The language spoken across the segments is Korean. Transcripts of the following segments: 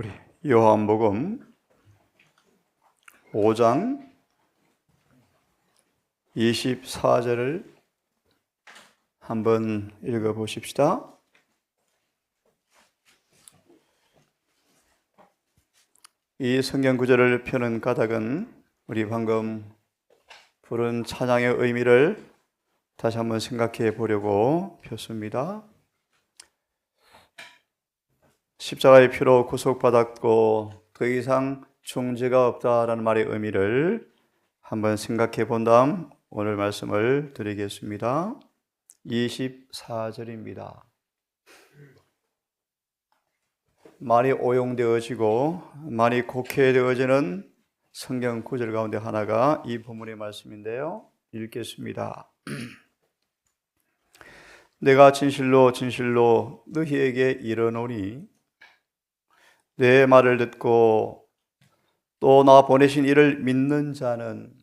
우리 요한복음 5장 24절을 한번 읽어보십시다. 이 성경 구절을 펴는 까닭은 우리 방금 부른 찬양의 의미를 다시 한번 생각해 보려고 폈습니다. 십자가의 피로 구속받았고 더 이상 중죄가 없다라는 말의 의미를 한번 생각해 본 다음 오늘 말씀을 드리겠습니다. 24절입니다. 많이 오용되어지고 많이 곡해되어지는 성경 구절 가운데 하나가 이 본문의 말씀인데요. 읽겠습니다. 내가 진실로 진실로 너희에게 이르노니 내 말을 듣고 또 나 보내신 이를 믿는 자는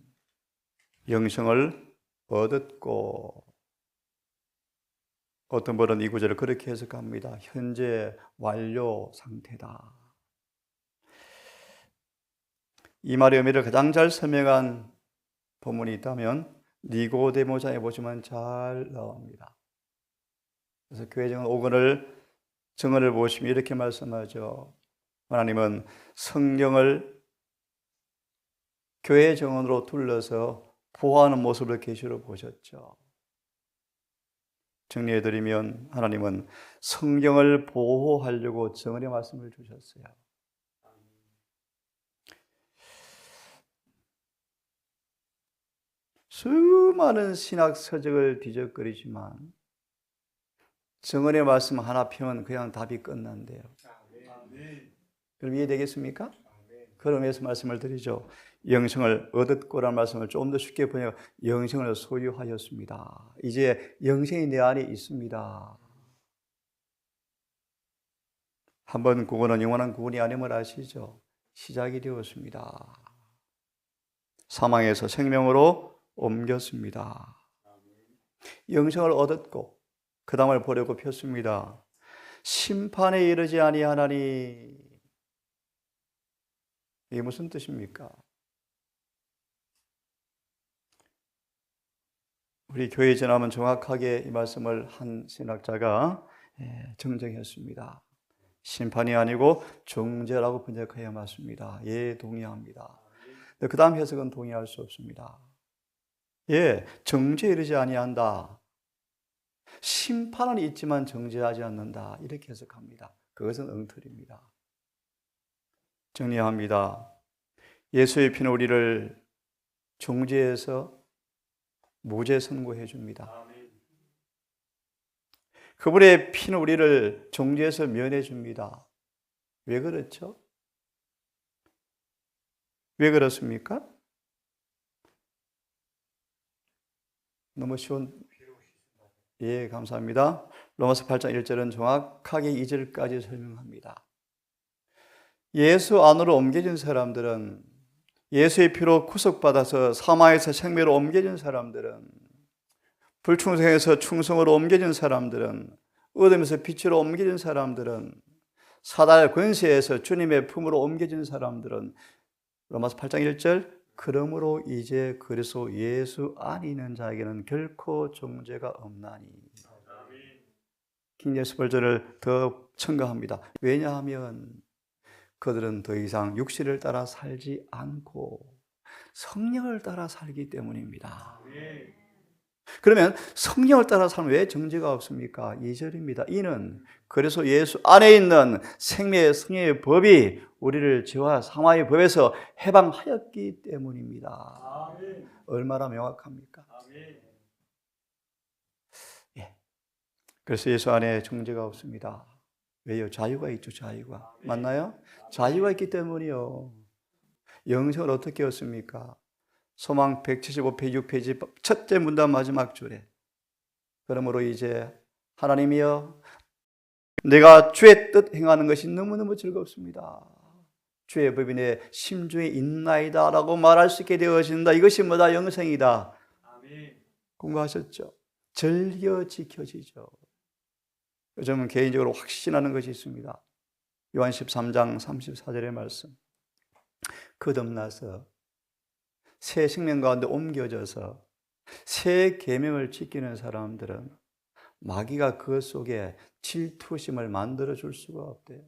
영생을 얻었고, 어떤 분은 이 구절을 그렇게 해석합니다. 현재 완료 상태다. 이 말의 의미를 가장 잘 설명한 본문이 있다면 니고데모장에 보시면 잘 나옵니다. 그래서 교회 정언 5권을 정언을 보시면 이렇게 말씀하죠. 하나님은 성경을 교회 정언으로 둘러서 보호하는 모습을 계시로 보셨죠. 정리해드리면 하나님은 성경을 보호하려고 정언의 말씀을 주셨어요. 수많은 신학 서적을 뒤적거리지만 정언의 말씀 하나 펴면 그냥 답이 끝난대요. 그럼 이해되겠습니까? 그런 의미에서 말씀을 드리죠. 영생을 얻었고라는 말씀을 좀 더 쉽게 번역, 영생을 소유하였습니다. 이제 영생이 내 안에 있습니다. 한번 구원은 영원한 구원이 아님을 아시죠? 시작이 되었습니다. 사망에서 생명으로 옮겼습니다. 영생을 얻었고 그 다음을 보려고 폈습니다. 심판에 이르지 아니하나니, 이게 무슨 뜻입니까? 우리 교회에 지나면 정확하게 이 말씀을 한 신학자가 정정했습니다. 심판이 아니고 정죄라고 번역해야 맞습니다. 예, 동의합니다. 그 다음 해석은 동의할 수 없습니다. 예, 정죄에 이르지 아니한다. 심판은 있지만 정죄하지 않는다. 이렇게 해석합니다. 그것은 엉터리입니다. 정리합니다. 예수의 피는 우리를 정죄에서 무죄 선고해 줍니다. 그분의 피는 우리를 정죄에서 면해 줍니다. 왜 그렇죠? 왜 그렇습니까? 너무 쉬운. 예, 감사합니다. 로마서 8장 1절은 정확하게 2절까지 설명합니다. 예수 안으로 옮겨진 사람들은, 예수의 피로 구속받아서 사망에서 생명으로 옮겨진 사람들은, 불충성에서 충성으로 옮겨진 사람들은, 어둠에서 빛으로 옮겨진 사람들은, 사단의 권세에서 주님의 품으로 옮겨진 사람들은, 로마서 8장 1절, 그러므로 이제 그리스도 예수 안에 있는 자에게는 결코 정죄가 없나니. 킹 제임스 버전을 더 첨가합니다. 왜냐하면 그들은 더 이상 육신을 따라 살지 않고 성령을 따라 살기 때문입니다. 그러면 성령을 따라 살면 왜 정죄가 없습니까? 2절입니다. 이는 그래서 예수 안에 있는 생명의 성령의 법이 우리를 죄와 사망의 법에서 해방하였기 때문입니다. 얼마나 명확합니까? 예. 그래서 예수 안에 정죄가 없습니다. 왜요? 자유가 있죠, 자유가. 맞나요? 자유가 있기 때문이요. 영생을 어떻게 얻습니까? 소망 175페이지 6페이지 첫째 문단 마지막 줄에, 그러므로 이제 하나님이여 내가 주의 뜻 행하는 것이 너무너무 즐겁습니다. 주의 법이 내 심중에 있나이다 라고 말할 수 있게 되어진다. 이것이 뭐다? 영생이다. 공부하셨죠? 즐겨 지켜지죠. 요즘은 개인적으로 확신하는 것이 있습니다. 요한 13장 34절의 말씀. 거듭나서 새 생명 가운데 옮겨져서 새 계명을 지키는 사람들은 마귀가 그 속에 질투심을 만들어 줄 수가 없대요.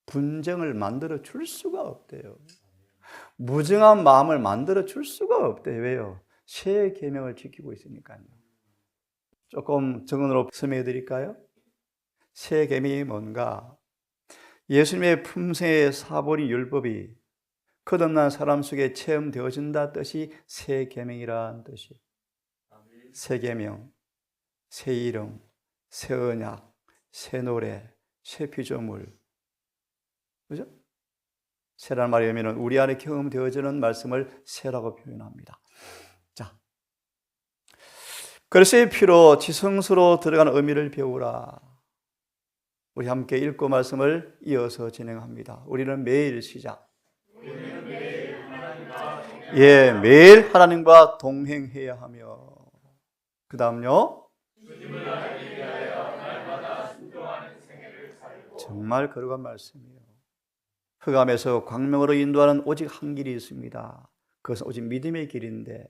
분쟁을 만들어 줄 수가 없대요. 무정한 마음을 만들어 줄 수가 없대요. 왜요? 새 계명을 지키고 있으니까요. 조금 정언으로 설명해 드릴까요? 새 계명이 뭔가? 예수님의 품새의 사보리 율법이 거듭난 사람 속에 체험되어진다 뜻이 새 계명이라는 뜻이에요. 새 계명, 새 이름, 새 언약, 새 노래, 새 피조물. 그죠? 새라는 말이 의미는 우리 안에 경험되어지는 말씀을 새라고 표현합니다. 자, 그리스도의 피로 지성소로 들어가는 의미를 배우라. 우리 함께 읽고 말씀을 이어서 진행합니다. 우리는 매일 시작. 매일 하나님과 동행해야 하며. 그 다음요. 정말 거룩한 말씀이에요. 흑암에서 광명으로 인도하는 오직 한 길이 있습니다. 그것은 오직 믿음의 길인데,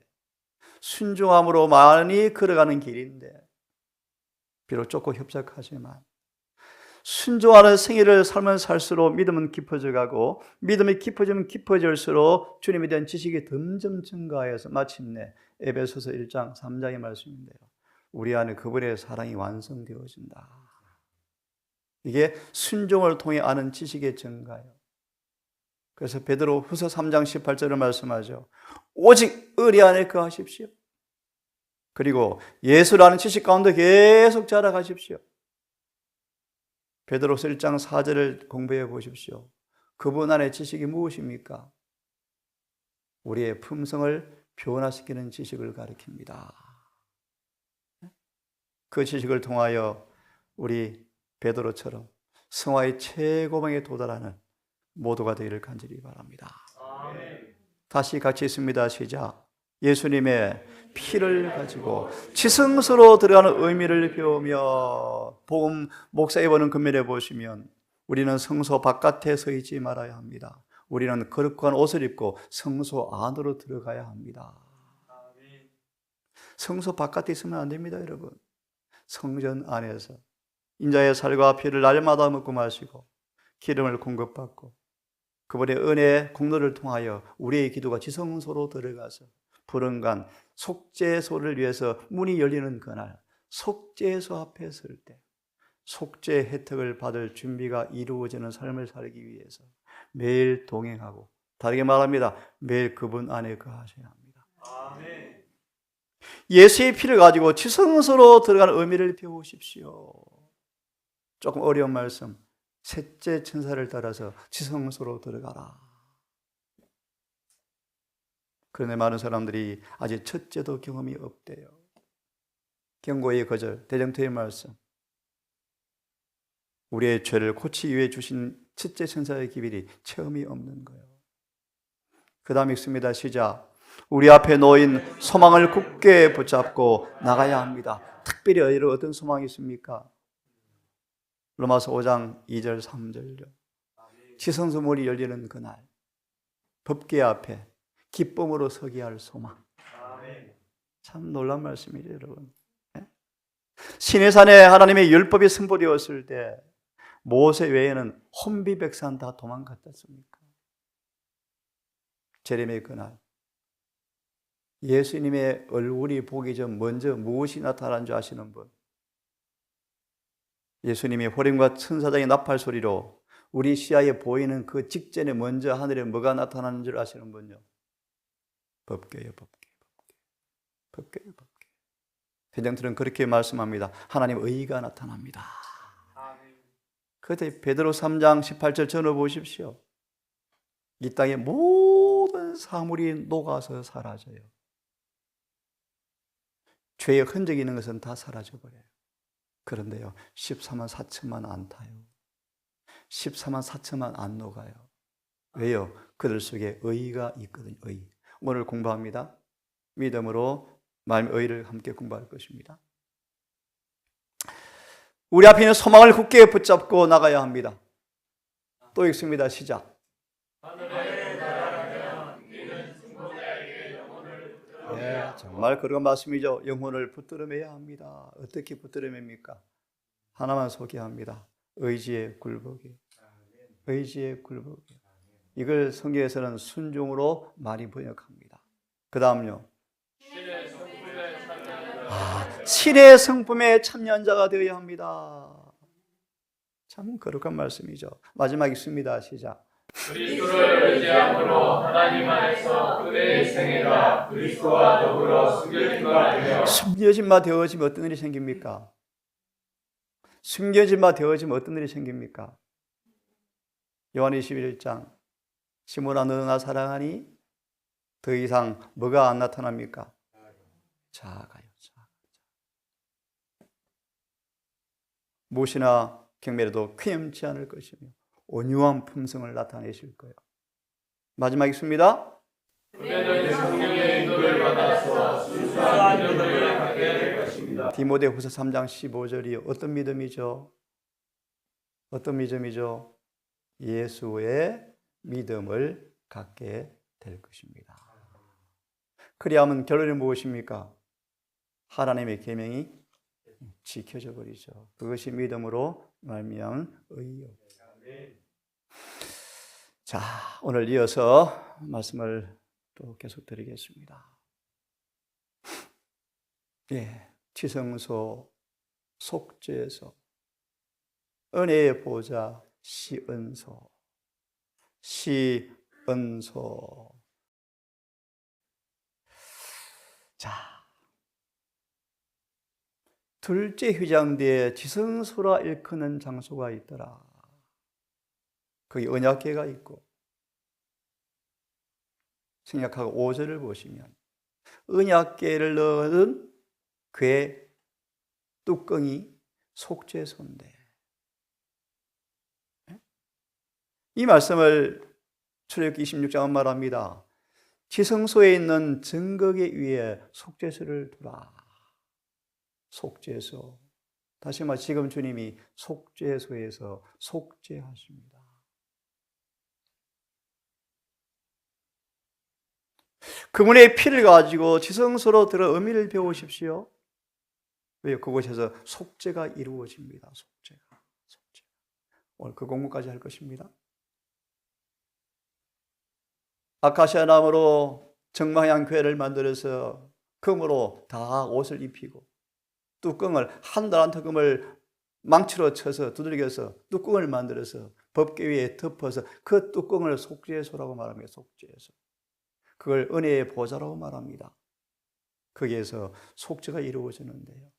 순종함으로 많이 걸어가는 길인데, 비록 좁고 협착하지만 순종하는 생애를 살면 살수록 믿음은 깊어져 가고, 믿음이 깊어지면 깊어질수록 주님에 대한 지식이 점점 증가해서 마침내 에베소서 1장 3장의 말씀인데요, 우리 안에 그분의 사랑이 완성되어진다. 이게 순종을 통해 아는 지식의 증가예요. 그래서 베드로 후서 3장 18절을 말씀하죠. 오직 의리 안에 거하십시오. 그리고 예수라는 지식 가운데 계속 자라가십시오. 베드로서 1장 4절을 공부해 보십시오. 그분 안에 지식이 무엇입니까? 우리의 품성을 변화시키는 지식을 가리킵니다. 그 지식을 통하여 우리 베드로처럼 성화의 최고봉에 도달하는 모두가 되기를 간절히 바랍니다. 아멘. 다시 같이 있습니다. 시작. 예수님의 피를 가지고 지성소로 들어가는 의미를 배우며, 복음 목사에 보는 금면에 보시면 우리는 성소 바깥에 서 있지 말아야 합니다. 우리는 거룩한 옷을 입고 성소 안으로 들어가야 합니다. 성소 바깥에 있으면 안 됩니다, 여러분. 성전 안에서 인자의 살과 피를 날마다 먹고 마시고 기름을 공급받고 그분의 은혜 공로를 통하여 우리의 기도가 지성소로 들어가서 불언간 속죄소를 위해서 문이 열리는 그날, 속죄소 앞에 설 때 속죄 혜택을 받을 준비가 이루어지는 삶을 살기 위해서 매일 동행하고, 다르게 말합니다, 매일 그분 안에 거하셔야 합니다. 아멘. 예수의 피를 가지고 지성소로 들어가는 의미를 배우십시오. 조금 어려운 말씀, 셋째 천사를 따라서 지성소로 들어가라. 그런데 많은 사람들이 아직 첫째도 경험이 없대요. 경고의 거절, 대정토의 말씀, 우리의 죄를 고치기 위해 주신 첫째 천사의 기별이 체험이 없는 거예요. 그 다음 읽습니다. 시작. 우리 앞에 놓인 소망을 굳게 붙잡고 나가야 합니다. 특별히 어떤 소망이 있습니까? 로마서 5장 2절 3절요. 지성소 문이 열리는 그날, 법궤 앞에 기쁨으로 서게 할 소망. 참 놀라운 말씀이죠, 여러분. 시내산에 하나님의 율법이 선포되었을 때 모세 외에는 혼비백산 다 도망갔다습니까? 재림의 그날, 예수님의 얼굴이 보기 전 먼저 무엇이 나타난 줄 아시는 분? 예수님이 호령과 천사장의 나팔 소리로 우리 시야에 보이는 그 직전에 먼저 하늘에 뭐가 나타나는 줄 아시는 분요? 법궤예요, 법궤예요. 대장들은 그렇게 말씀합니다. 하나님 의가 나타납니다. 그때 베드로 3장 18절 전해 보십시오. 이 땅의 모든 사물이 녹아서 사라져요. 죄의 흔적이 있는 것은 다 사라져버려요. 그런데요, 14만 4천만 안 타요. 14만 4천만 안 녹아요. 왜요? 그들 속에 의가 있거든요. 의. 오늘 공부합니다. 믿음으로 마음의 의를 함께 공부할 것입니다. 우리 앞에 있는 소망을 굳게 붙잡고 나가야 합니다. 또 읽습니다. 시작. 예, 정말 그런 말씀이죠. 영혼을 붙들어매야 합니다. 어떻게 붙들어맵니까? 하나만 소개합니다. 의지의 굴복이. 의지의 굴복이. 이걸 성경에서는 순종으로 많이 번역합니다. 그 다음요. 신의 성품에 참여자가 되어야 합니다. 참 거룩한 말씀이죠. 마지막 읽습니다. 시작. 그리스도를 의지함으로 하나님 안에서 그대의 생애가 그리스도와 더불어 숨겨진 바 되며 숨겨진 바 되어지면 어떤 일이 생깁니까? 숨겨진 바 되어지면 어떤 일이 생깁니까? 요한 21장 시몬아 너는 나 사랑하니? 더 이상 뭐가 안 나타납니까? 자아가요. 무엇이나 경멸해도 쾌염치 않을 것이며 온유한 품성을 나타내실 거예요. 마지막 읽습니다. 그대는 성령의 인도를 받아서 순수한 믿음을 갖게 될 것입니다. 디모데후서 3장 15절이 어떤 믿음이죠? 어떤 믿음이죠? 예수의 믿음을 갖게 될 것입니다. 그리하면 결론이 무엇입니까? 하나님의 계명이 지켜져 버리죠. 그것이 믿음으로 말미암은 의요. 자, 오늘 이어서 말씀을 또 계속 드리겠습니다. 예, 지성소, 속죄소, 은혜의 보좌, 시은소, 시은소. 자, 둘째 휘장대에 지성소라 일컫는 장소가 있더라. 거기 언약궤가 있고, 생략하고 5절을 보시면 언약궤를 넣은 궤 뚜껑이 속죄소인데, 이 말씀을 출애굽기 26장은 말합니다. 지성소에 있는 증거궤 위에 속죄소를 두라. 속죄소. 다시 말해 지금 주님이 속죄소에서 속죄하십니다. 그분의 피를 가지고 지성소로 들어 의미를 배우십시오. 왜요? 그곳에서 속죄가 이루어집니다. 속죄가. 오늘 그 공부까지 할 것입니다. 아카시아 나무로 정방향 궤를 만들어서 금으로 다 옷을 입히고 뚜껑을 한 달 한 뚜껑을 망치로 쳐서 두들겨서 뚜껑을 만들어서 법궤 위에 덮어서 그 뚜껑을 속죄소라고 말합니다. 속죄소. 그걸 은혜의 보좌라고 말합니다. 거기에서 속죄가 이루어지는데요.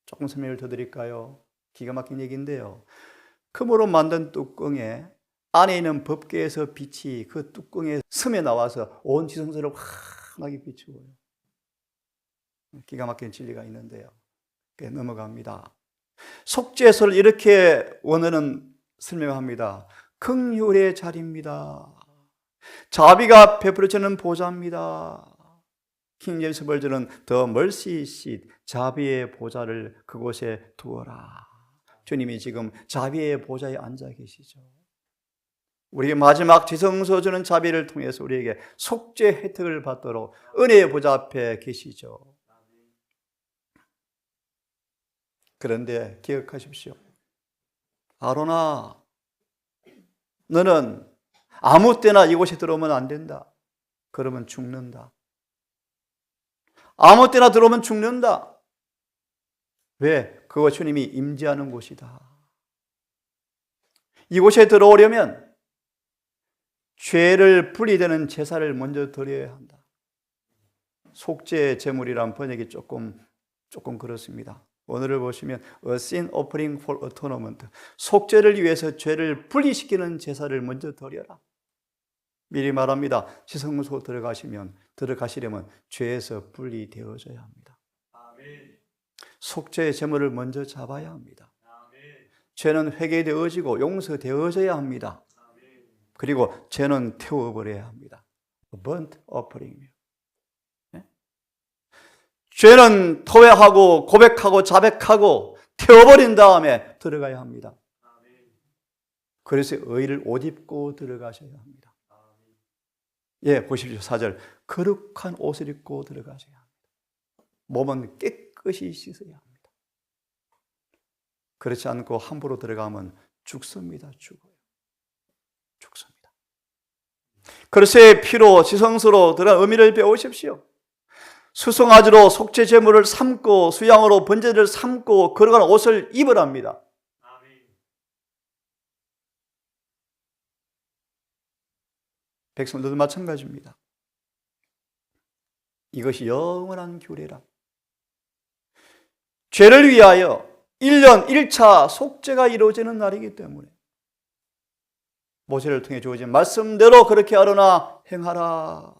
조금 설명을 더 드릴까요? 기가 막힌 얘기인데요. 금으로 만든 뚜껑에 안에 있는 법궤에서 빛이 그 뚜껑에 스며 나와서 온 지성소를 환하게 비추어요. 기가 막힌 진리가 있는데요. 넘어갑니다. 속죄소를 이렇게 원어는 설명합니다. 긍휼의 자리입니다. 자비가 베풀어지는 보좌입니다. 킹제임스 버전은 The Mercy Seat, 자비의 보좌를 그곳에 두어라. 주님이 지금 자비의 보좌에 앉아 계시죠. 우리에게 마지막 지성소 주는 자비를 통해서 우리에게 속죄 혜택을 받도록 은혜의 보좌 앞에 계시죠. 그런데 기억하십시오. 아론아, 너는 아무 때나 이곳에 들어오면 안 된다. 그러면 죽는다. 아무 때나 들어오면 죽는다. 왜? 그거 주님이 임재하는 곳이다. 이곳에 들어오려면 죄를 분리되는 제사를 먼저 드려야 한다. 속죄 제물이란 번역이 조금 그렇습니다. 오늘을 보시면 A sin offering for atonement, 속죄를 위해서 죄를 분리시키는 제사를 먼저 드려라. 미리 말합니다. 지성소 들어가시려면 죄에서 분리되어져야 합니다. 속죄의 제물을 먼저 잡아야 합니다. 죄는 회개되어지고 용서되어져야 합니다. 그리고 죄는 태워버려야 합니다. burnt offering이요. 죄는 토해하고 고백하고 자백하고 태워버린 다음에 들어가야 합니다. 그래서 의를 옷 입고 들어가셔야 합니다. 예, 보십시오. 4절. 거룩한 옷을 입고 들어가셔야 합니다. 몸은 깨끗이 씻어야 합니다. 그렇지 않고 함부로 들어가면 죽습니다. 죽어요. 죽습니다. 그리스도의 피로 지성소로 들어간 의미를 배우십시오. 수송아지로 속죄 제물을 삼고 수양으로 번제를 삼고 거룩한 옷을 입으랍니다. 백성들도 마찬가지입니다. 이것이 영원한 규례라. 죄를 위하여 1년 1차 속죄가 이루어지는 날이기 때문에 모세를 통해 주어진 말씀대로 그렇게 하려나 행하라.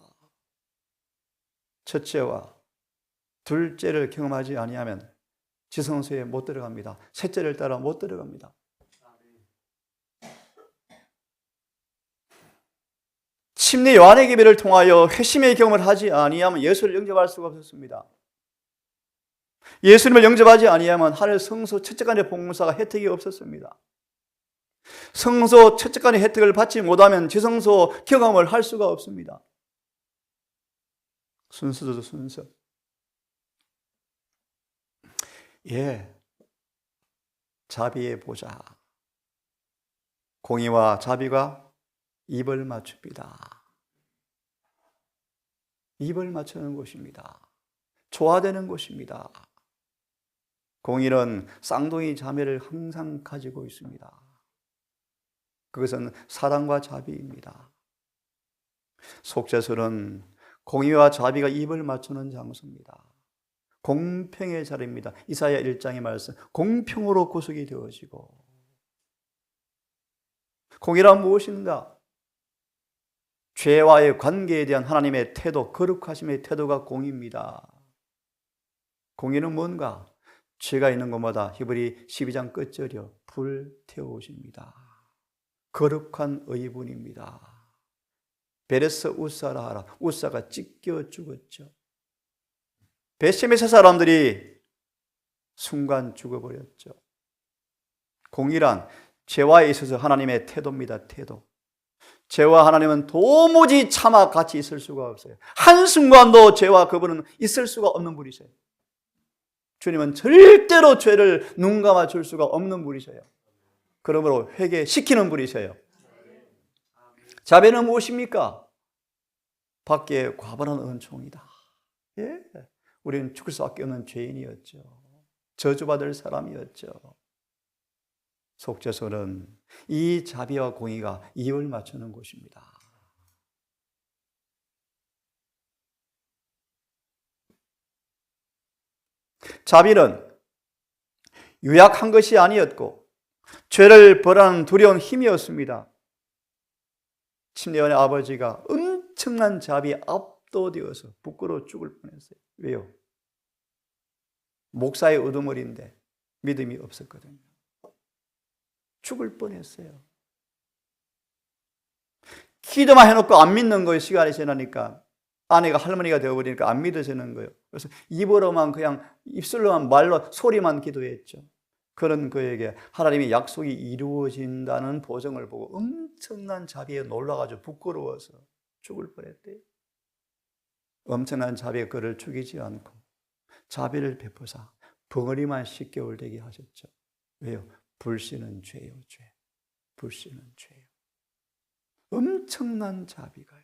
첫째와 둘째를 경험하지 아니하면 지성소에 못 들어갑니다. 셋째를 따라 못 들어갑니다. 침례 요한의 기별을 통하여 회심의 경험을 하지 아니하면 예수를 영접할 수가 없었습니다. 예수님을 영접하지 아니하면 하늘 성소 첫째간의 봉사가 혜택이 없었습니다. 성소 첫째간의 혜택을 받지 못하면 지성소 경험을 할 수가 없습니다. 순서도 순서. 예, 자비의 보좌. 공의와 자비가 입을 맞춥니다. 입을 맞추는 곳입니다. 조화되는 곳입니다. 공의는 쌍둥이 자매를 항상 가지고 있습니다. 그것은 사랑과 자비입니다. 속죄소는 공의와 자비가 입을 맞추는 장소입니다. 공평의 자리입니다. 이사야 1장의 말씀, 공평으로 구속이 되어지고. 공의란 무엇인가? 죄와의 관계에 대한 하나님의 태도, 거룩하심의 태도가 공의입니다. 공의는 뭔가? 죄가 있는 곳마다 히브리 12장 끝절이요, 불태우십니다. 거룩한 의분입니다. 베레스 우사라 하라. 우사가 찢겨 죽었죠. 베세메세 사람들이 순간 죽어버렸죠. 공의란 죄와에 있어서 하나님의 태도입니다. 태도. 죄와 하나님은 도무지 참아 같이 있을 수가 없어요. 한순간도 죄와 그분은 있을 수가 없는 분이세요. 주님은 절대로 죄를 눈 감아 줄 수가 없는 분이세요. 그러므로 회개시키는 분이세요. 자비는 무엇입니까? 밖에 과분한 은총이다. 예, 우리는 죽을 수밖에 없는 죄인이었죠. 저주받을 사람이었죠. 속죄소는 이 자비와 공의가 입을 맞추는 곳입니다. 자비는 유약한 것이 아니었고 죄를 벌하는 두려운 힘이었습니다. 침례원의 아버지가 엄청난 자비에 압도되어서 부끄러워 죽을 뻔했어요. 왜요? 목사의 우두머리인데 믿음이 없었거든요. 죽을 뻔했어요. 기도만 해놓고 안 믿는 거예요. 시간이 지나니까 아내가 할머니가 되어버리니까 안 믿어지는 거예요. 그래서 입으로만 그냥 입술로만 말로 소리만 기도했죠. 그런 그에게 하나님의 약속이 이루어진다는 보증을 보고 엄청난 자비에 놀라가지고 부끄러워서 죽을 뻔했대요. 엄청난 자비가 그를 죽이지 않고 자비를 베푸사 벙어리만 10개월 되게 하셨죠. 왜요? 불신은 죄요, 죄. 불신은 죄요. 엄청난 자비가요.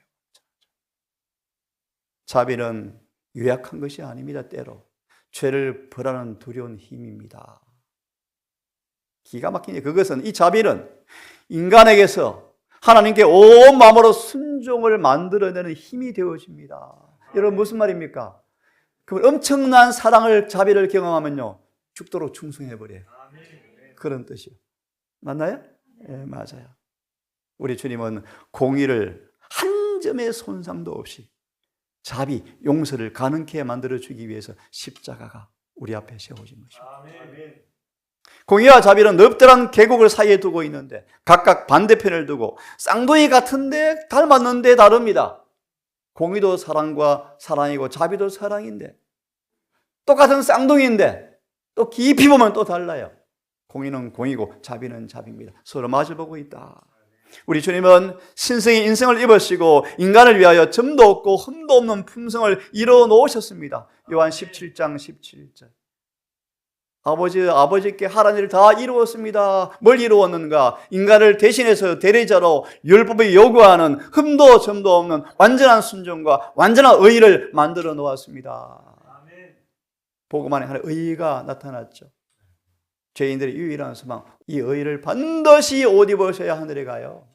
자비는 유약한 것이 아닙니다. 때로 죄를 벌하는 두려운 힘입니다. 기가 막히네. 그것은 이 자비는 인간에게서 하나님께 온 마음으로 순종을 만들어내는 힘이 되어집니다. 여러분 무슨 말입니까? 그 엄청난 사랑을 자비를 경험하면요 죽도록 충성해버려요. 그런 뜻이요. 맞나요? 네, 맞아요. 우리 주님은 공의를 한 점의 손상도 없이 자비, 용서를 가능케 만들어주기 위해서 십자가가 우리 앞에 세워진 것입니다. 공의와 자비는 넓더란 계곡을 사이에 두고 있는데 각각 반대편을 두고 쌍둥이 같은데 닮았는데 다릅니다. 공의도 사랑과 사랑이고 자비도 사랑인데 똑같은 쌍둥이인데 또 깊이 보면 또 달라요. 공의는 공이고 자비는 자비입니다. 서로 마주보고 있다. 우리 주님은 신성의 인성을 입으시고 인간을 위하여 점도 없고 흠도 없는 품성을 이루어 놓으셨습니다. 요한 17장 17절. 아버지께 하라는 일을 다 이루었습니다. 뭘 이루었는가? 인간을 대신해서 대리자로 율법이 요구하는 흠도 점도 없는 완전한 순종과 완전한 의의를 만들어 놓았습니다. 복음 안에 하나의 의의가 나타났죠. 죄인들의 유일한 소망, 이 의의를 반드시 옷 입으셔야 하늘에 가요.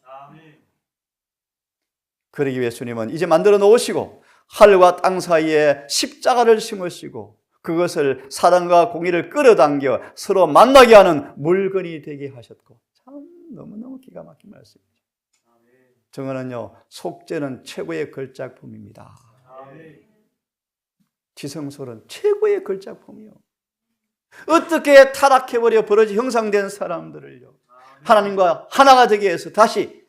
그러기 위해 주님은 이제 만들어 놓으시고 하늘과 땅 사이에 십자가를 심으시고 그것을 사랑과 공의를 끌어당겨 서로 만나게 하는 물건이 되게 하셨고, 참 너무너무 기가 막힌 말씀이죠. 정언은요, 속죄는 최고의 걸작품입니다. 지성소는 최고의 걸작품이요. 어떻게 타락해버려 버러지 형상된 사람들을요, 하나님과 하나가 되기 위해서 다시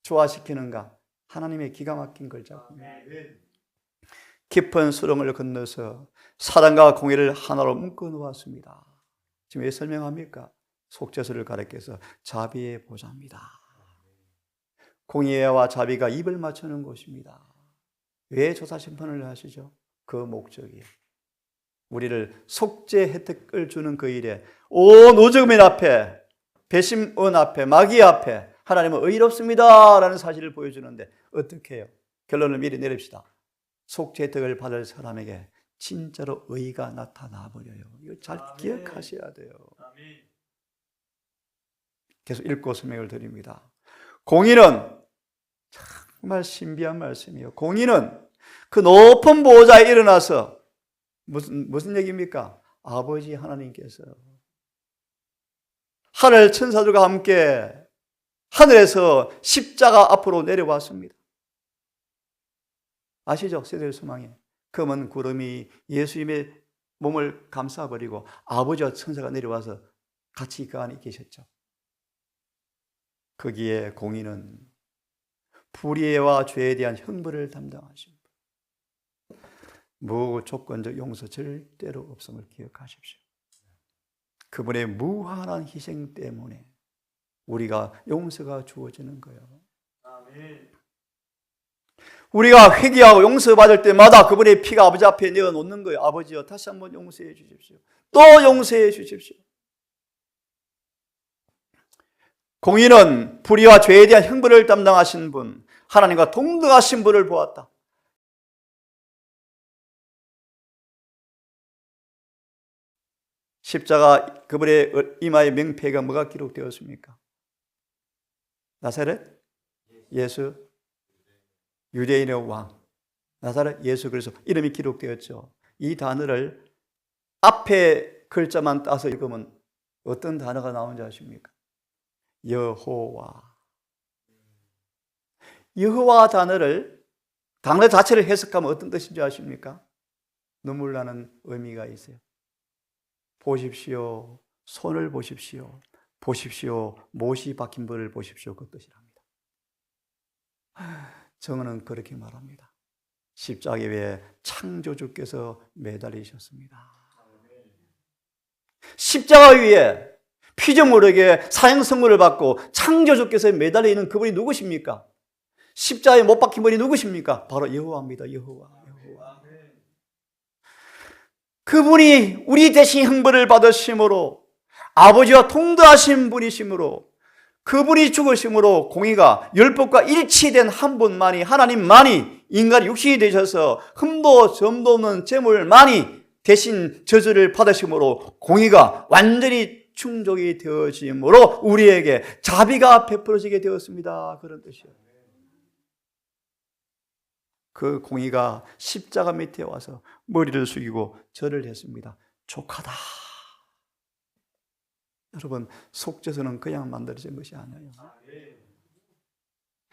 조화시키는가? 하나님의 기가 막힌 걸작품이에요. 깊은 수렁을 건너서 사랑과 공의를 하나로 묶어 놓았습니다. 지금 왜 설명합니까? 속죄소를 가리켜서 자비의 보좌입니다. 공의와 자비가 입을 맞추는 곳입니다. 왜 조사심판을 하시죠? 그 목적이에요. 우리를 속죄 혜택을 주는 그 일에 온 오죽민 앞에, 배심원 앞에, 마귀 앞에 하나님은 의롭습니다 라는 사실을 보여주는데 어떻게 해요? 결론을 미리 내립시다. 속죄 혜택을 받을 사람에게 진짜로 의가 나타나 버려요. 이거 잘 기억하셔야 돼요. 계속 읽고 설명을 드립니다. 공의는 정말 신비한 말씀이에요. 공의는 그 높은 보좌에 일어나서 무슨 얘기입니까? 아버지 하나님께서 하늘 천사들과 함께 하늘에서 십자가 앞으로 내려왔습니다. 아시죠? 세대의 소망에 검은 구름이 예수님의 몸을 감싸버리고 아버지와 천사가 내려와서 같이 그 안에 계셨죠. 거기에 공의는 불의와 죄에 대한 형벌을 담당하십니다. 무조건적 용서 절대로 없음을 기억하십시오. 그분의 무한한 희생 때문에 우리가 용서가 주어지는 거예요. 우리가 회개하고 용서받을 때마다 그분의 피가 아버지 앞에 내어놓는 거예요. 아버지여, 다시 한번 용서해 주십시오. 또 용서해 주십시오. 공의는 불의와 죄에 대한 형벌을 담당하신 분, 하나님과 동등하신 분을 보았다. 십자가 그분의 이마의 명패가 뭐가 기록되었습니까? 나사렛 예수, 유대인의 왕, 나사렛 예수, 그래서 이름이 기록되었죠. 이 단어를 앞에 글자만 따서 읽으면 어떤 단어가 나오는지 아십니까? 여호와. 여호와 단어 자체를 해석하면 어떤 뜻인지 아십니까? 눈물 나는 의미가 있어요. 보십시오. 손을 보십시오. 보십시오. 못이 박힌 벌을 보십시오. 그 뜻이랍니다. 정언은 그렇게 말합니다. 십자가 위에 창조주께서 매달리셨습니다. 십자가 위에 피조물에게 사형선고를 받고 창조주께서 매달려 있는 그분이 누구십니까? 십자가에 못 박힌 분이 누구십니까? 바로 여호와입니다. 여호와. 그분이 우리 대신 형벌을 받으심으로 아버지와 동등하신 분이심으로 그분이 죽으심으로 공의가 율법과 일치된 한 분만이, 하나님만이 인간이 육신이 되셔서 흠도 점도 없는 제물만이 대신 저주를 받으심으로 공의가 완전히 충족이 되어짐으로 우리에게 자비가 베풀어지게 되었습니다. 그런 뜻이에요. 그 공의가 십자가 밑에 와서 머리를 숙이고 절을 했습니다. 족하다. 여러분, 속죄소는 그냥 만들어진 것이 아니에요.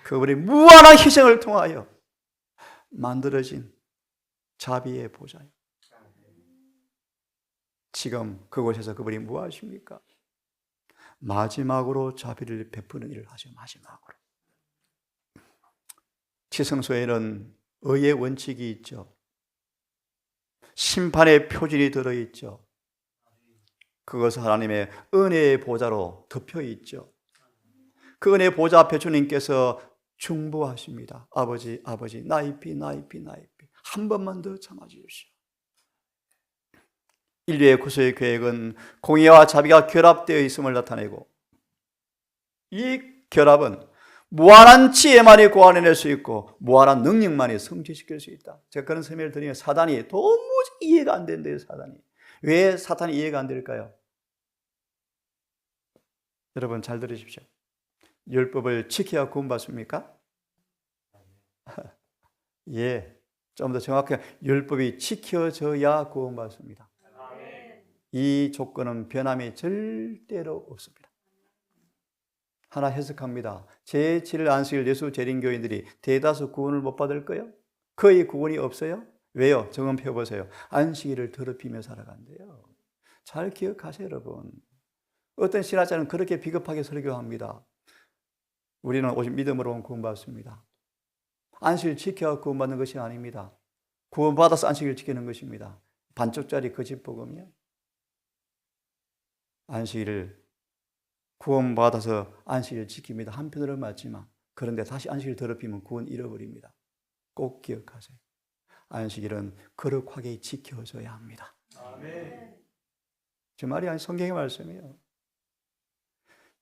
그분의 무한한 희생을 통하여 만들어진 자비의 보좌예요. 지금 그곳에서 그분이 무엇하십니까? 마지막으로 자비를 베푸는 일을 하죠. 마지막으로. 지성소에는 의의 원칙이 있죠. 심판의 표준이 들어있죠. 그것은 하나님의 은혜의 보좌로 덮여 있죠. 그 은혜의 보좌 앞에 주님께서 중보하십니다. 아버지, 아버지, 나이피, 나이피, 나이피. 한 번만 더 참아주십시오. 인류의 구속의 계획은 공의와 자비가 결합되어 있음을 나타내고, 이 결합은 무한한 지혜만이 고안해낼 수 있고 무한한 능력만이 성취시킬 수 있다. 제가 그런 설명을 드리면 사단이 도무지 이해가 안 된대요. 사단이. 왜 사탄이 이해가 안 될까요? 여러분 잘 들으십시오. 율법을 지켜야 구원받습니까? 예, 좀 더 정확하게 율법이 지켜져야 구원받습니다. 이 조건은 변함이 절대로 없습니다. 하나 해석합니다. 제7일 안식일 예수 재림교인들이 대다수 구원을 못 받을까요? 거의 구원이 없어요? 왜요? 점검해 보세요. 안식일을 더럽히며 살아간대요. 잘 기억하세요, 여러분. 어떤 신학자는 그렇게 비겁하게 설교합니다. 우리는 오직 믿음으로 구원받습니다. 안식일 지켜야 구원받는 것이 아닙니다. 구원받아서 안식일 지키는 것입니다. 반쪽짜리 거짓 복음이요. 안식일을 구원받아서 안식일을 지킵니다. 한편으로 맞지만 그런데 다시 안식일 더럽히면 구원 잃어버립니다. 꼭 기억하세요. 안식일은 거룩하게 지켜져야 합니다. 아멘. 제 말이 아니 성경의 말씀이에요.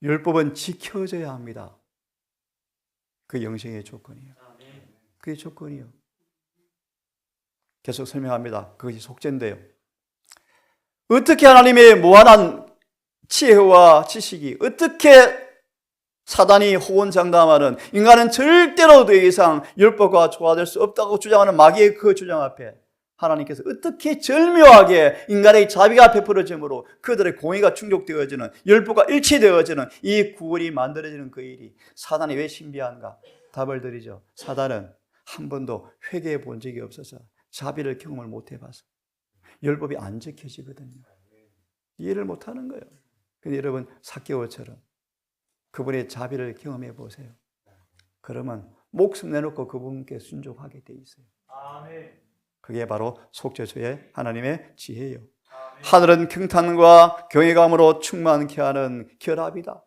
율법은 지켜져야 합니다. 그 영생의 조건이에요. 그게 조건이에요. 계속 설명합니다. 그것이 속죄인데요. 어떻게 하나님의 무한한 지혜와 지식이 어떻게 사단이 호언장담하는 인간은 절대로 더 이상 율법과 조화될 수 없다고 주장하는 마귀의 그 주장 앞에 하나님께서 어떻게 절묘하게 인간의 자비가 베풀어짐으로 그들의 공의가 충족되어지는 율법과 일치되어지는 이 구원이 만들어지는 그 일이 사단이 왜 신비한가? 답을 드리죠. 사단은 한 번도 회개해 본 적이 없어서 자비를 경험을 못 해봐서 율법이 안 지켜지거든요. 이해를 못하는 거예요. 근데 여러분 삭개오처럼 그분의 자비를 경험해 보세요. 그러면 목숨 내놓고 그분께 순종하게 돼 있어요. 그게 바로 속죄소의 하나님의 지혜예요. 하늘은 경탄과 경외감으로 충만케 하는 결합이다.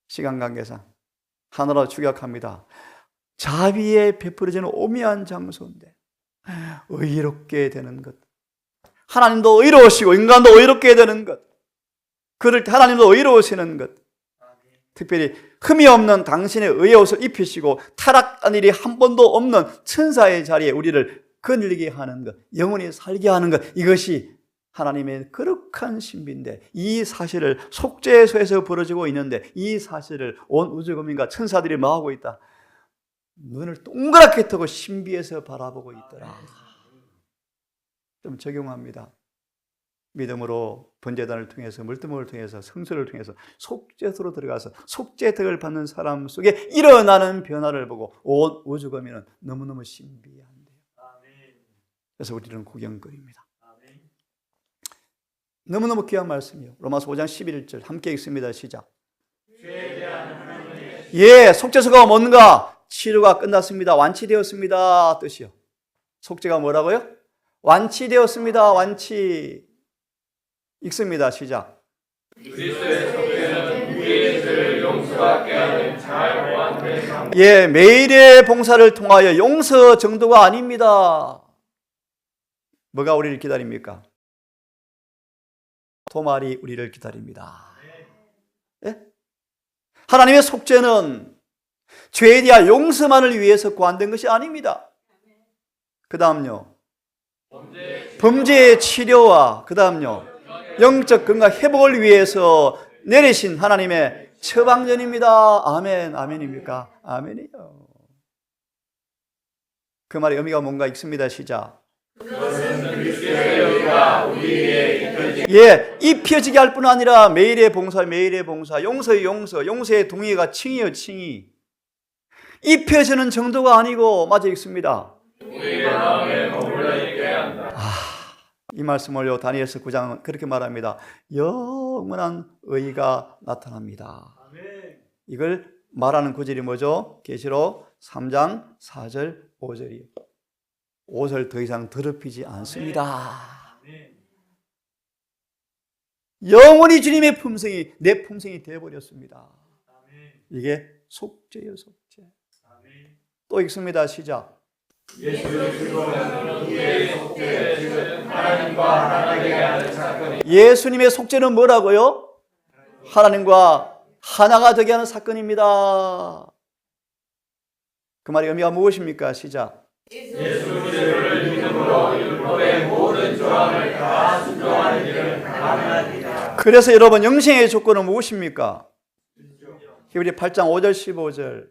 시간 관계상 하늘로 추격합니다. 자비에 베풀어지는 오묘한 장소인데 의롭게 되는 것, 하나님도 의로우시고 인간도 의롭게 되는 것, 그럴 때 하나님도 의로우시는 것, 특별히 흠이 없는 당신의 의의 옷을 입히시고 타락한 일이 한 번도 없는 천사의 자리에 우리를 거닐게 하는 것, 영원히 살게 하는 것, 이것이 하나님의 거룩한 신비인데 이 사실을 속죄소에서 벌어지고 있는데 이 사실을 온 우주국민과 천사들이 뭐하고 있다? 눈을 동그랗게 뜨고 신비에서 바라보고 있더라. 좀 적용합니다. 믿음으로 번제단을 통해서 물두멍을 통해서 성수를 통해서 속죄소로 들어가서 속죄덕을 받는 사람 속에 일어나는 변화를 보고 온 우주거민은 너무너무 신비한데요. 그래서 우리는 구경거리입니다. 너무너무 귀한 말씀이요. 로마서 5장 11절 함께 읽습니다. 시작. 예, 속죄소가 뭔가? 치료가 끝났습니다. 완치되었습니다. 뜻이요. 속죄가 뭐라고요? 완치되었습니다. 완치. 읽습니다. 시작. 그리스도의 속죄는 우리의 죄를 용서하게 하는 잘 보완된 상. 예, 매일의 봉사를 통하여 용서 정도가 아닙니다. 뭐가 우리를 기다립니까? 도말이 우리를 기다립니다. 예? 하나님의 속죄는 죄에 대한 용서만을 위해서 고안된 것이 아닙니다. 그 다음요. 범죄의 치료와 그 다음요. 영적 건강 회복을 위해서 내리신 하나님의 처방전입니다. 아멘. 아멘입니까? 아멘이요. 그 말의 의미가 뭔가 읽습니다. 시작. 예, 입혀지게 할 뿐 아니라 매일의 봉사, 매일의 봉사, 용서의 용서, 용서의 동의가 칭이요, 칭이. 입혀지는 정도가 아니고, 맞아 읽습니다. 이 말씀을요, 다니엘서 9장은 그렇게 말합니다. 영원한 의가 나타납니다. 이걸 말하는 구절이 뭐죠? 계시록 3장 4절 5절이에요. 옷을 더 이상 더럽히지 않습니다. 영원히 주님의 품성이 내 품성이 되어버렸습니다. 이게 속죄요, 속죄. 또 읽습니다. 시작. 예수 그리스도는 우리의 속죄, 즉 하나님과 하나 되게 하는 사건이 예수님의 속죄는 뭐라고요? 하나님과 하나가 되게 하는 사건입니다. 그 말의 의미가 무엇입니까? 시작. 예수 그리스도를 믿음으로 율법의 모든 조항을 다 순종하는 일은 가능하니라. 그래서 여러분 영생의 조건은 무엇입니까? 히브리 8장 5절 15절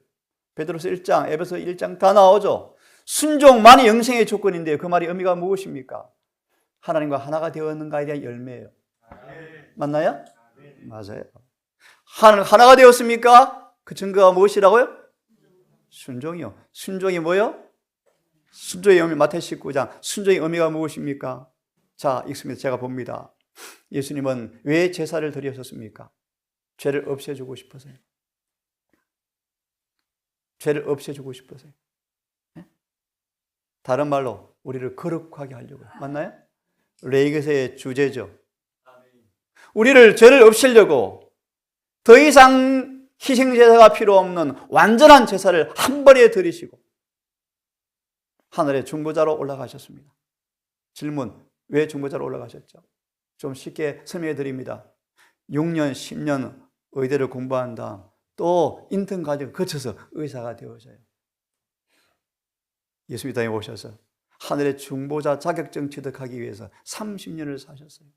베드로서 1장 에베소 1장 다 나오죠. 순종만이 영생의 조건인데 그 말의 의미가 무엇입니까? 하나님과 하나가 되었는가에 대한 열매예요. 맞나요? 맞아요. 하나가 되었습니까? 그 증거가 무엇이라고요? 순종이요. 순종이 뭐요? 순종의 의미 마태복음 19장 순종의 의미가 무엇입니까? 자, 읽습니다. 제가 봅니다. 예수님은 왜 제사를 드리셨습니까? 죄를 없애주고 싶어서요. 죄를 없애주고 싶어서요. 다른 말로 우리를 거룩하게 하려고요. 맞나요? 레위기서의 주제죠. 우리를 죄를 없애려고 더 이상 희생제사가 필요 없는 완전한 제사를 한 번에 드리시고 하늘의 중보자로 올라가셨습니다. 질문, 왜 중보자로 올라가셨죠? 좀 쉽게 설명해 드립니다. 6년, 10년 의대를 공부한 다음 또 인턴 과정을 거쳐서 의사가 되어져요. 예수 믿음에 오셔서 하늘의 중보자 자격증 취득하기 위해서 30년을 사셨어요.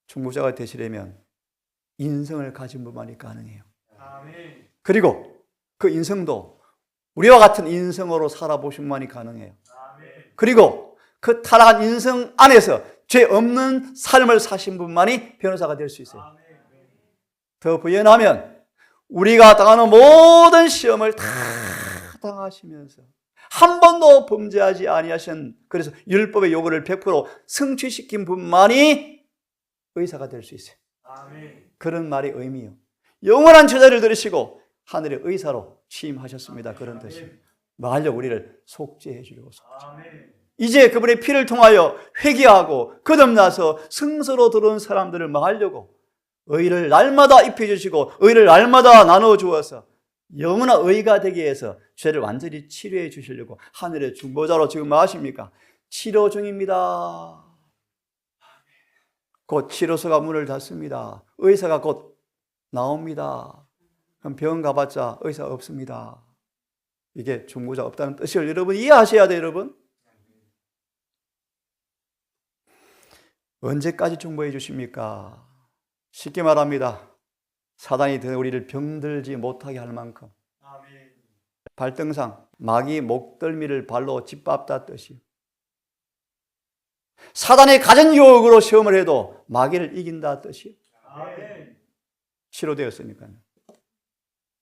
중보자가 되시려면 인성을 가진 분만이 가능해요. 그리고 그 인성도 우리와 같은 인성으로 살아보신 분만이 가능해요. 그리고 그 타락한 인성 안에서 죄 없는 삶을 사신 분만이 변호사가 될 수 있어요. 더 부연하면 우리가 당하는 모든 시험을 다 당하시면서 한 번도 범죄하지 아니하신, 그래서 율법의 요구를 100% 성취시킨 분만이 의사가 될 수 있어요. 그런 말의 의미요. 영원한 제자를 들으시고 하늘의 의사로 취임하셨습니다. 그런 뜻이에요. 뭐 하려고? 우리를 속죄해 주려고. 이제 그분의 피를 통하여 회개하고 거듭나서 성소로 들어온 사람들을 뭐 하려고? 의를 날마다 입혀주시고 의를 날마다 나눠주어서 영원한 의가 되게 해서 죄를 완전히 치료해 주시려고 하늘의 중보자로 지금 뭐 하십니까? 치료 중입니다. 곧 치료소가 문을 닫습니다. 의사가 곧 나옵니다. 그럼 병원 가봤자 의사 없습니다. 이게 중보자 없다는 뜻을 여러분 이해하셔야 돼요, 여러분. 언제까지 중보해 주십니까? 쉽게 말합니다. 사단이 우리를 병들지 못하게 할 만큼. 발등상 마귀 목덜미를 발로 짓밟다 뜻이요. 사단의 가진 유혹으로 시험을 해도 마귀를 이긴다 뜻이요. 치료되었으니까요.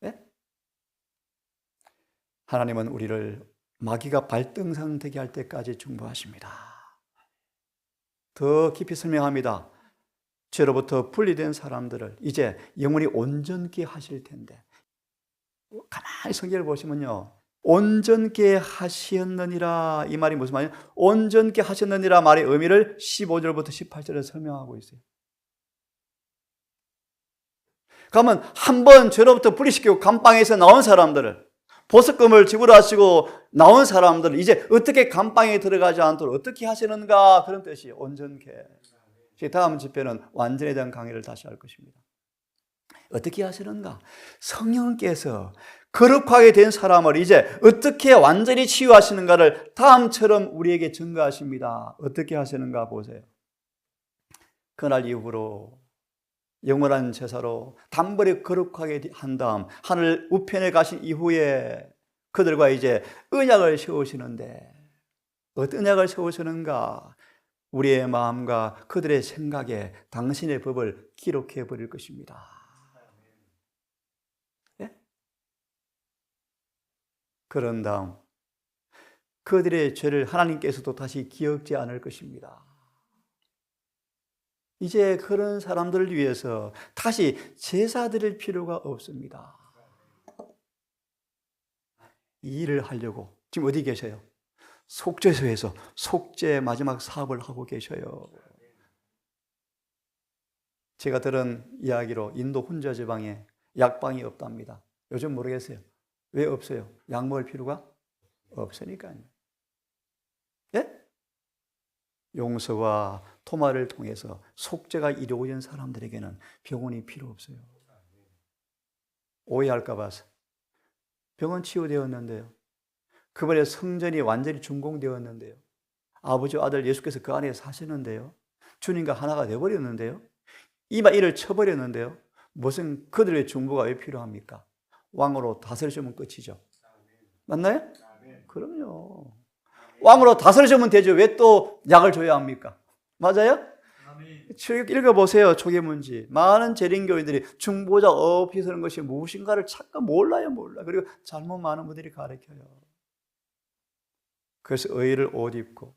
네? 하나님은 우리를 마귀가 발등상 되게 할 때까지 중보하십니다. 더 깊이 설명합니다. 죄로부터 분리된 사람들을 이제 영원히 온전케 하실 텐데, 가만히 성경을 보시면요, 온전케 하셨느니라, 이 말이 무슨 말이에요? 온전케 하셨느니라 말의 의미를 15절부터 18절에 설명하고 있어요. 그러면 한번 죄로부터 분리시키고 감방에서 나온 사람들을, 보석금을 지불하시고 나온 사람들을 이제 어떻게 감방에 들어가지 않도록 어떻게 하시는가, 그런 뜻이에요. 온전케. 다음 집회는 완전에 대한 강의를 다시 할 것입니다. 어떻게 하시는가? 성령께서 거룩하게 된 사람을 이제 어떻게 완전히 치유하시는가를 다음처럼 우리에게 증거하십니다. 어떻게 하시는가 보세요. 그날 이후로 영원한 제사로 단번에 거룩하게 한 다음 하늘 우편에 가신 이후에 그들과 이제 언약을 세우시는데, 어떤 언약을 세우시는가? 우리의 마음과 그들의 생각에 당신의 법을 기록해 버릴 것입니다. 예? 그런 다음 그들의 죄를 하나님께서도 다시 기억지 않을 것입니다. 이제 그런 사람들을 위해서 다시 제사 드릴 필요가 없습니다. 이 일을 하려고 지금 어디 계세요? 속죄소에서 속죄 마지막 사업을 하고 계셔요. 제가 들은 이야기로 인도 혼자 지방에 약방이 없답니다. 요즘 모르겠어요. 왜 없어요? 약 먹을 필요가 없으니까요. 예? 용서와 토마를 통해서 속죄가 이루어진 사람들에게는 병원이 필요 없어요. 오해할까 봐서. 병원 치유되었는데요. 그분의 성전이 완전히 준공되었는데요. 아버지 아들 예수께서 그 안에 사시는데요. 주님과 하나가 되어버렸는데요. 이마 이를 쳐버렸는데요. 무슨 그들의 중보가 왜 필요합니까? 왕으로 다스려주면 끝이죠. 맞나요? 그럼요. 왕으로 다스려주면 되죠. 왜 또 약을 줘야 합니까? 맞아요? 읽어보세요. 초계문지. 많은 재림교인들이 중보자 없이 서는 것이 무엇인가를 잠깐 몰라요. 그리고 잘못 많은 분들이 가르쳐요. 그래서 의를 옷 입고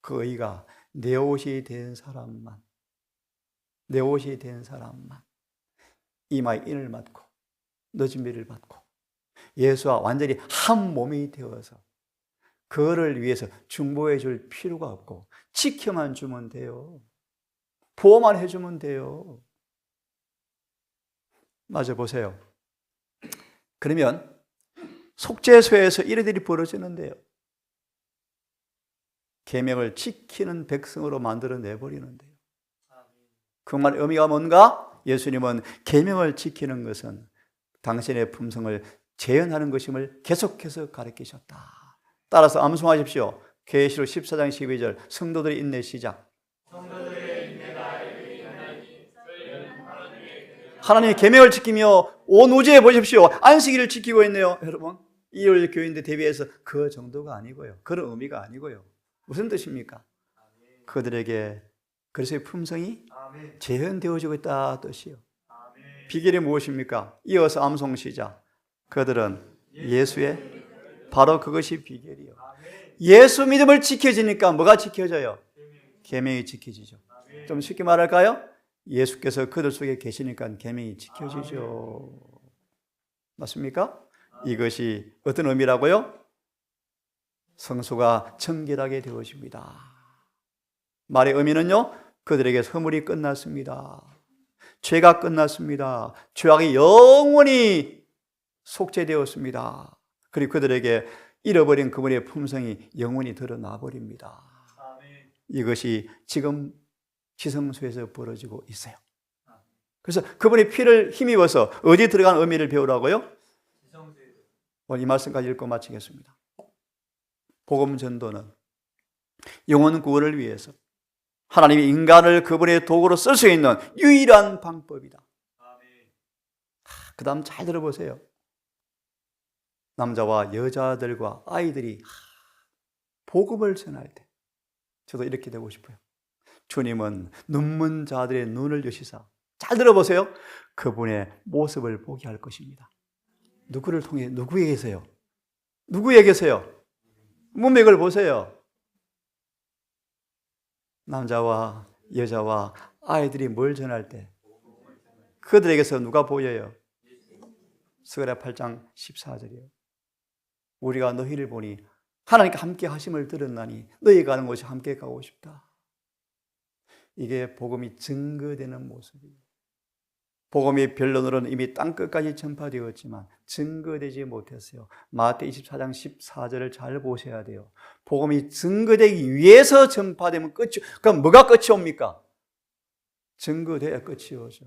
그 의가 내 옷이 된 사람만 이마에 인을 맞고 늦은 비를 받고 예수와 완전히 한 몸이 되어서 그를 위해서 중보해 줄 필요가 없고 지켜만 주면 돼요. 보호만 해주면 돼요. 맞아 보세요. 그러면 속죄소에서 이런 일이 벌어지는데요. 계명을 지키는 백성으로 만들어내버리는데요. 그 말 의미가 뭔가? 예수님은 계명을 지키는 것은 당신의 품성을 재현하는 것임을 계속해서 가르치셨다. 따라서 암송하십시오. 계시록 14장 12절 성도들의 인내 시작. 하나님의 계명을 지키며 온 우주에 보십시오. 안식일을 지키고 있네요. 여러분, 일요일 교인들 대비해서 그 정도가 아니고요. 그런 의미가 아니고요. 무슨 뜻입니까? 그들에게 그리스도의 품성이 재현되어지고 있다 뜻이요. 비결이 무엇입니까? 이어서 암송 시작. 그들은 예수의 바로 그것이 비결이요. 예수 믿음을 지켜지니까 뭐가 지켜져요? 계명이 지켜지죠. 좀 쉽게 말할까요? 예수께서 그들 속에 계시니까 계명이 지켜지죠. 맞습니까? 이것이 어떤 의미라고요? 성소가 정결하게 되어집니다. 말의 의미는요, 그들에게 허물이 끝났습니다. 죄가 끝났습니다. 죄악이 영원히 속죄되었습니다. 그리고 그들에게 잃어버린 그분의 품성이 영원히 드러나 버립니다. 이것이 지금 지성소에서 벌어지고 있어요. 그래서 그분의 피를 힘입어서 어디에 들어간 의미를 배우라고요? 오늘 이 말씀까지 읽고 마치겠습니다. 복음 전도는 영혼 구원을 위해서 하나님이 인간을 그분의 도구로 쓸 수 있는 유일한 방법이다. 그 다음 잘 들어보세요. 남자와 여자들과 아이들이 복음을 전할 때 저도 이렇게 되고 싶어요. 주님은 눈먼 자들의 눈을 여시사, 잘 들어보세요. 그분의 모습을 보게 할 것입니다. 누구를 통해? 누구에게서요? 누구에게서요? 문맥을 보세요. 남자와 여자와 아이들이 뭘 전할 때 그들에게서 누가 보여요? 스가랴 8장 14절이에요. 우리가 너희를 보니 하나님과 함께 하심을 들었나니 너희 가는 곳이 함께 가고 싶다. 이게 복음이 증거되는 모습이에요. 복음의 변론으로는 이미 땅끝까지 전파되었지만 증거되지 못했어요. 마태 24장 14절을 잘 보셔야 돼요. 복음이 증거되기 위해서 전파되면 끝이, 그럼 뭐가 끝이 옵니까? 증거돼야 끝이 오죠.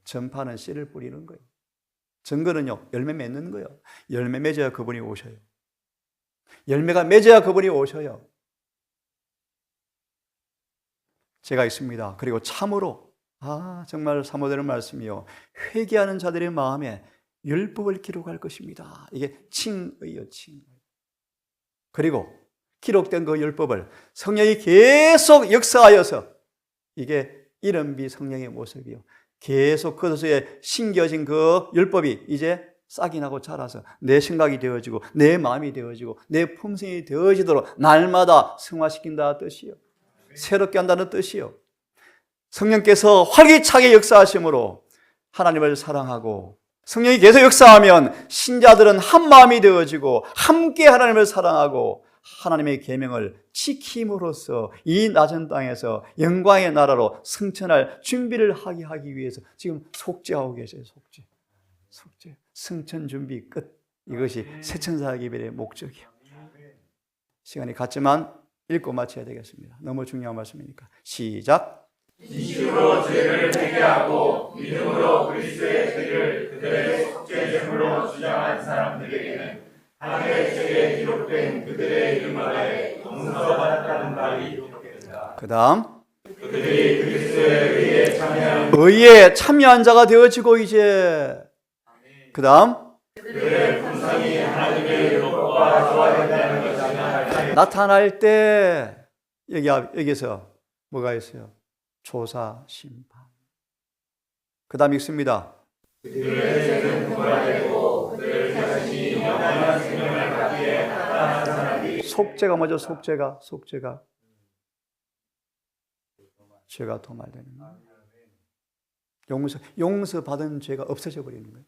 전파는 씨를 뿌리는 거예요. 증거는요, 열매 맺는 거예요. 열매 맺어야 그분이 오셔요. 열매가 맺어야 그분이 오셔요. 제가 있습니다. 그리고 참으로 정말 사모되는 말씀이요. 회개하는 자들의 마음에 율법을 기록할 것입니다. 이게 칭의요, 칭의. 그리고 기록된 그 율법을 성령이 계속 역사하여서 이게 이른비 성령의 모습이요. 계속 그것에 심겨진 그 율법이 이제 싹이 나고 자라서 내 생각이 되어지고 내 마음이 되어지고 내 품성이 되어지도록 날마다 승화시킨다 뜻이요. 새롭게 한다는 뜻이요. 성령께서 활기차게 역사하심으로 하나님을 사랑하고 성령이 계속 역사하면 신자들은 한 마음이 되어지고 함께 하나님을 사랑하고 하나님의 계명을 지킴으로써 이 낮은 땅에서 영광의 나라로 승천할 준비를 하기 위해서 지금 속죄하고 계세요. 속죄. 승천 준비 끝. 이것이 새천사 기별의 목적이에요. 시간이 갔지만 읽고 마쳐야 되겠습니다. 너무 중요한 말씀이니까. 시작. 진심으로 죄를 회개하고 믿음으로 그리스도의 죄를 그들의 속죄 제물로 주장한 사람들에게는 하늘의 책에 기록된 그들의 이름 아래 용서받았다는 말이 기록된다. 그 다음. 그들이 그리스도의 의에 참여한 자가 되어지고 이제 그 다음. 그들의 품성이 하나님의 율법과 조화된다는 것이 나타날 때 여기서 뭐가 있어요? 조사, 심판. 그 다음 읽습니다. 그들의 죄는 부활되고 그들 자신이 영원한 생명을 갖기에 합당한 사람이 속죄가 뭐죠? 속죄가 죄가 도말되는 거예요. 용서받은 죄가 없어져 버리는 거예요.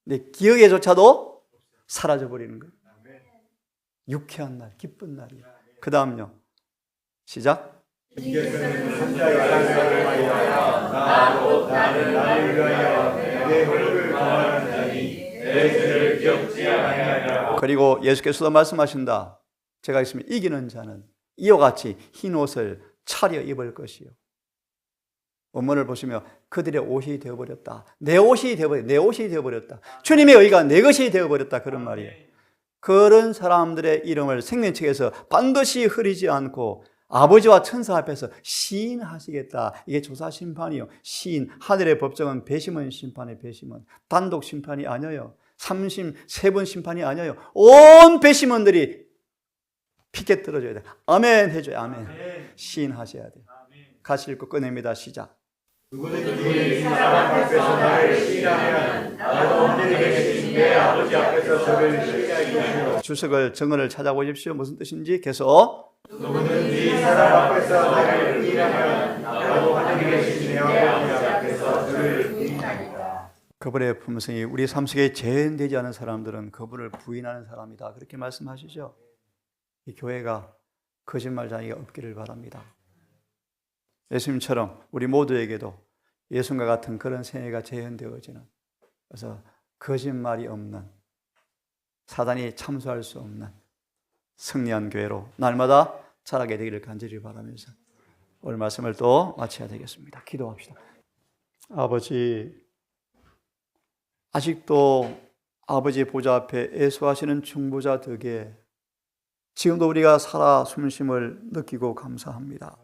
내 기억에조차도 사라져 버리는 거예요. 유쾌한 날, 기쁜 날이에요. 그 다음요. 시작. 이제는 혼자 열방을 위하여 나는 나를 위하여 내 홀을 범하는 자니 내 죄를 기억지 아니하리라. 그리고 예수께서도 말씀하신다. 제가 있으면 이기는 자는 이와 같이 흰 옷을 차려 입을 것이요. 원문을 보시면 그들의 옷이 되어버렸다. 내 옷이 되어버렸다. 주님의 의가 내 것이 되어버렸다. 그런 말이에요. 그런 사람들의 이름을 생명책에서 반드시 흐리지 않고 아버지와 천사 앞에서 시인하시겠다. 이게 조사심판이요. 시인, 하늘의 법정은 배심은 심판의 배심은 단독 심판이 아니에요. 삼심, 세분 심판이 아니에요. 온 배심원들이 피켓 들어줘야 돼. 아멘 해줘요. 아멘. 시인하셔야 돼요. 같이 읽고 꺼냅니다. 시작. 누구든지 사람 앞에서 나를 시인하면 나도 하늘에 계신 내 아버지 앞에서 저를 시인하리라. 주석을 정언을 찾아보십시오. 무슨 뜻인지 계속. 누구든지 사람 앞에서 나를 부인하면 나도 하늘에 계신 내 아버지 앞에서 저를 부인하리라. 그분의 품성이 우리 삶 속에 재현되지 않은 사람들은 그분을 부인하는 사람이다. 그렇게 말씀하시죠. 이 교회가 거짓말쟁이가 없기를 바랍니다. 예수님처럼 우리 모두에게도 예수님과 같은 그런 생애가 재현되어지는, 그래서 거짓말이 없는, 사단이 참수할 수 없는 승리한 교회로 날마다 자라게 되기를 간절히 바라면서 오늘 말씀을 또 마쳐야 되겠습니다. 기도합시다. 아버지, 아직도 아버지 보좌 앞에 애수하시는 중보자 덕에 지금도 우리가 살아 숨쉼을 느끼고 감사합니다.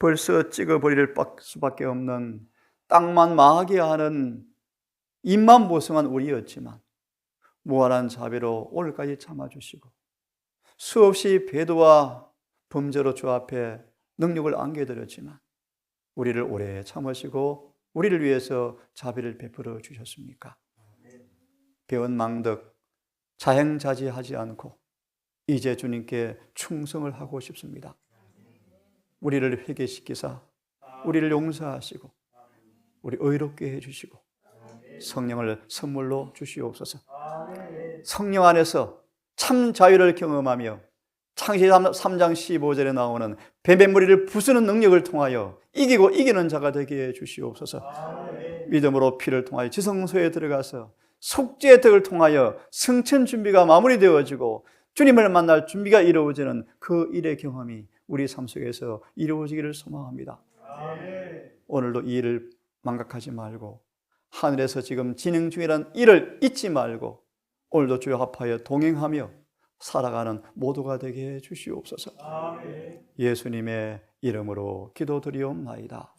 벌써 찍어버릴 수밖에 없는 땅만 망하게 하는 입만 보성한 우리였지만 무한한 자비로 오늘까지 참아주시고 수없이 배도와 범죄로 주 앞에 능력을 안겨드렸지만 우리를 오래 참으시고 우리를 위해서 자비를 베풀어 주셨습니까? 배은망덕 자행자지하지 않고 이제 주님께 충성을 하고 싶습니다. 우리를 회개시키사 우리를 용서하시고 우리 의롭게 해주시고 성령을 선물로 주시옵소서. 성령 안에서 참 자유를 경험하며 창세기 3장 15절에 나오는 뱀의 머리를 부수는 능력을 통하여 이기고 이기는 자가 되게 해주시옵소서. 믿음으로 피를 통하여 지성소에 들어가서 속죄의 덕을 통하여 승천 준비가 마무리되어지고 주님을 만날 준비가 이루어지는 그 일의 경험이 우리 삶 속에서 이루어지기를 소망합니다. 오늘도 이 일을 망각하지 말고 하늘에서 지금 진행 중이라는 일을 잊지 말고 오늘도 주여 합하여 동행하며 살아가는 모두가 되게 해 주시옵소서. 예수님의 이름으로 기도드리옵나이다.